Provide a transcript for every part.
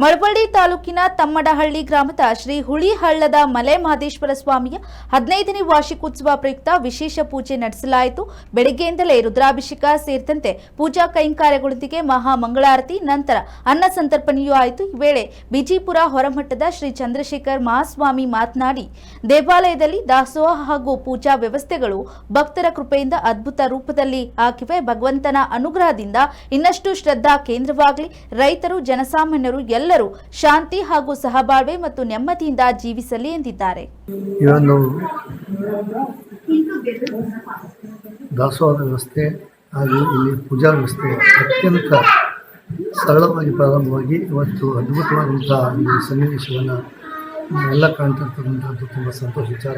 ಮಳವಳ್ಳಿ ತಾಲೂಕಿನ ತಮ್ಮಡಹಳ್ಳಿ ಗ್ರಾಮದ ಶ್ರೀ ಹುಳಿಹಳ್ಳದ ಮಲೆಮಹದೇಶ್ವರ ಸ್ವಾಮಿಯ 15ನೇ ವಾರ್ಷಿಕೋತ್ಸವ ಪ್ರಯುಕ್ತ ವಿಶೇಷ ಪೂಜೆ ನಡೆಸಲಾಯಿತು. ಬೆಳಗ್ಗೆಯಿಂದಲೇ ರುದ್ರಾಭಿಷೇಕ ಸೇರಿದಂತೆ ಪೂಜಾ ಕೈಂಕರ್ಯಗಳೊಂದಿಗೆ ಮಹಾಮಂಗಳಾರತಿ ನಂತರ ಅನ್ನ ಸಂತರ್ಪಣೆಯೂ ಆಯಿತು. ಈ ವೇಳೆ ಬಿಜಿಪುರ ಹೊರಮಠದ ಶ್ರೀ ಚಂದ್ರಶೇಖರ್ ಮಹಾಸ್ವಾಮಿ ಮಾತನಾಡಿ, ದೇವಾಲಯದಲ್ಲಿ ದಾಸೋಹ ಹಾಗೂ ಪೂಜಾ ವ್ಯವಸ್ಥೆಗಳು ಭಕ್ತರ ಕೃಪೆಯಿಂದ ಅದ್ಭುತ ರೂಪದಲ್ಲಿ ಆಗಿವೆ. ಭಗವಂತನ ಅನುಗ್ರಹದಿಂದ ಇನ್ನಷ್ಟು ಶ್ರದ್ಧಾ ಕೇಂದ್ರವಾಗಲಿ. ರೈತರು, ಜನಸಾಮಾನ್ಯರು ಎಲ್ಲರೂ ಶಾಂತಿ ಹಾಗೂ ಸಹಬಾಳ್ವೆ ಮತ್ತು ನೆಮ್ಮದಿಯಿಂದ ಜೀವಿಸಲಿ ಎಂದಿದ್ದಾರೆ. ದಾಸೋಹದ ವ್ಯವಸ್ಥೆ ಹಾಗೂ ಇಲ್ಲಿ ಪೂಜಾ ವ್ಯವಸ್ಥೆ ಅತ್ಯಂತ ಸರಳವಾಗಿ ಪ್ರಾರಂಭವಾಗಿ ಇವತ್ತು ಅದ್ಭುತವಾದಂತಹ ಒಂದು ಸನ್ನಿವೇಶವನ್ನು ಎಲ್ಲ ಕಾಣ್ತಿರ್ತಕ್ಕಂಥದ್ದು ತುಂಬ ಸಂತೋಷ ವಿಚಾರ.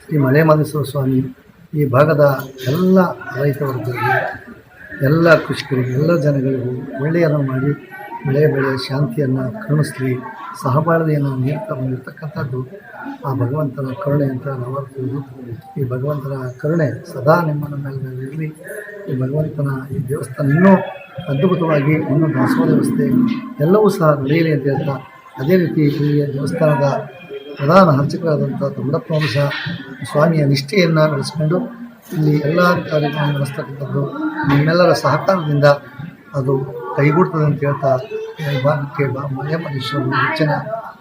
ಶ್ರೀ ಮಲೆಮಹದೇಶ್ವರ ಸ್ವಾಮಿ ಈ ಭಾಗದ ಎಲ್ಲ ರೈತ ವರ್ಗಗಳಿಗೆ, ಎಲ್ಲ ಕೃಷಿಕರಿಗೆ, ಎಲ್ಲ ಜನಗಳಿಗೂ ಒಳ್ಳೆಯದನ್ನು ಮಾಡಿ ಬೆಳೆ ಶಾಂತಿಯನ್ನು ಕರುಣಿಸಲಿ, ಸಹಬಾಳ್ವೆಯನ್ನು ನೀಡ್ತಾ ಬಂದಿರತಕ್ಕಂಥದ್ದು ಆ ಭಗವಂತನ ಕರುಣೆ ಅಂತ ನಾವು ಅರ್ಥವುದು. ಈ ಭಗವಂತನ ಕರುಣೆ ಸದಾ ನಿಮ್ಮ ಮೇಲೆ ಇರಲಿ. ಈ ಭಗವಂತನ ಈ ದೇವಸ್ಥಾನ ಇನ್ನೂ ಅದ್ಭುತವಾಗಿ ಇನ್ನೂ ದಾಸೋಹ ವ್ಯವಸ್ಥೆ ಎಲ್ಲವೂ ಸಹ ನಡೆಯಲಿ ಅಂತ ಹೇಳ್ತಾ, ಅದೇ ರೀತಿ ಈ ದೇವಸ್ಥಾನದ ಪ್ರಧಾನ ಅರ್ಚಕರಾದಂಥ ದೊಡ್ಡಪ್ಪ ವಂಶ ಸ್ವಾಮಿಯ ನಿಷ್ಠೆಯನ್ನು ಬೆಳೆಸ್ಕೊಂಡು ಇಲ್ಲಿ ಎಲ್ಲ ಕಾರ್ಯಕ್ರಮ ನಡೆಸ್ತಕ್ಕಂಥದ್ದು ನಿಮ್ಮೆಲ್ಲರ ಸಹಕಾರದಿಂದ ಅದು ಕೈಗೂಡ್ತದೆ ಅಂತ ಹೇಳ್ತಾ, ಈ ಭಾಗಕ್ಕೆ ಮಲೆಮಹದೇಶ್ವರನ ಹೆಚ್ಚಿನ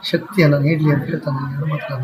ಶಕ್ತಿಯನ್ನು ನೀಡಲಿ ಅಂತ ಹೇಳ್ತಾ ನಾನು ಮಾತನಾಡ